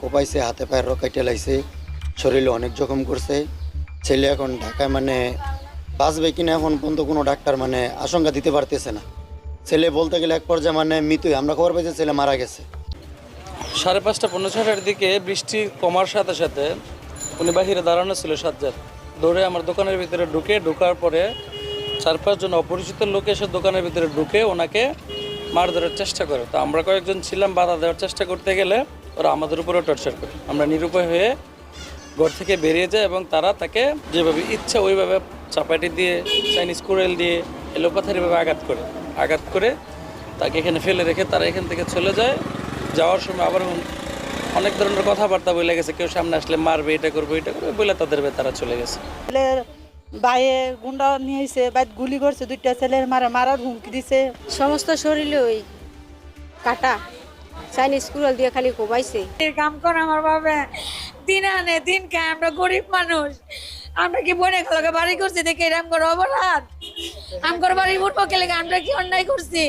কোপাইছে, হাতে পায়ের রকাইটে লাইছে, শরীরে অনেক জখম করছে। ছেলে এখন ঢাকায় বাঁচবে কিনা এখন পর্যন্ত কোনো ডাক্তার আশঙ্কা দিতে পারতেছে না। ছেলে বলতে গেলে এক পর্যায়ে মৃত্যুই, আমরা খবর পাইছি ছেলে মারা গেছে। 5:30 পৌনে 6টার দিকে বৃষ্টি কমার সাথে সাথে উনি বাহিরে দাঁড়ানো ছিল সাজ্জাদ, দৌড়ে আমার দোকানের ভিতরে ঢোকার পরে 4-5 জন অপরিচিত লোক এসে দোকানের ভিতরে ঢুকে ওনাকে মারধরের চেষ্টা করে। তো আমরা কয়েকজন ছিলাম, বাধা দেওয়ার চেষ্টা করতে গেলে ওরা আমাদের উপরেও টর্চার করে। আমরা নিরুপায় হয়ে ঘর থেকে বেরিয়ে যায় এবং তারা তাকে যেভাবে ইচ্ছা ওইভাবে চাপাটি দিয়ে, চাইনিজ কুড়েল দিয়ে, এলোপাথারিভাবে আঘাত করে তাকে এখানে ফেলে রেখে তারা এখান থেকে চলে যায়। যাওয়ার সময় আবার অনেক ধরনের কথাবার্তা বলে গেছে, কেউ সামনে আসলে মারবে, এটা করবে বলে তারা চলে গেছে। ছেলের বাইয়ে গুন্ডা নিয়েছে, বাইত গুলি করছে, 2টা ছেলের মারার হুমকি দিছে। সমস্ত শরীরে ওই কাটা, চাইনিজ কুড়াল দিয়ে খালি কোবাইছে। কাম করে আমার বাবা, দিন আনে দিন খায়, আমরা গরিব মানুষ, আমরা কি বনে খালাকে বাড়ি করছি দেখে এরকম করে অপরাধ? আমার বাড়ি উঠবো কেলে, আমরা কি অন্যায় করছি?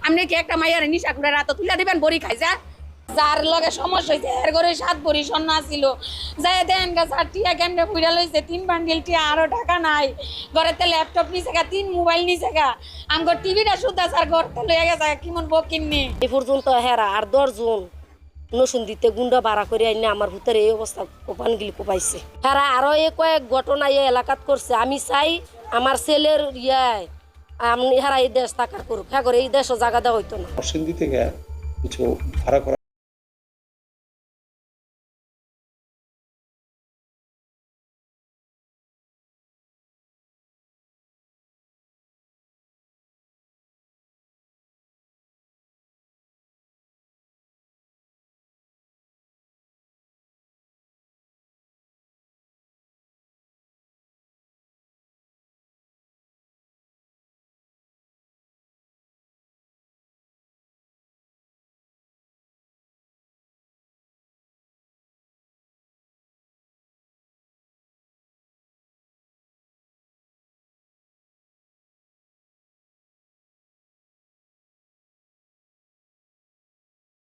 আপনি কি একটা মাইয়ার নিশা করে রাত তুলে দিবেন বড়ি খাই যা? যার লগে সমস্যা হয়েছে এর ঘরে 7 ভরি স্বর্ণ আসিল, যাই দেন গা 4 টিয়া কেমনে পুইরা লইছে, 3 বান্ডিল টিয়া, আরো টাকা নাই, ঘরেতে ল্যাপটপ নিছে গা, 3 মোবাইল নিছে গা, আমার টিভিটা শুদ্ধ স্যার ঘরতে লইয়া গেছে কিমন বকিননি। এই পর্যন্ত হেরা আর 10 জন নসুন দিতে গুন্ডা ভাড়া করে আইনে আমার হুতের এই অবস্থা কোপানগিলি কোপাইছে। হেরা আরো এই কয়েক ঘটনা এই এলাকাত করছে। আমি চাই আমার ছেলের হেরা এই দেশ থাকার করুক, হ্যাঁ করে এই দেশও জায়গা দেওয়া হইতো না। নরসিংদী থেকে কিছু ভাড়া করা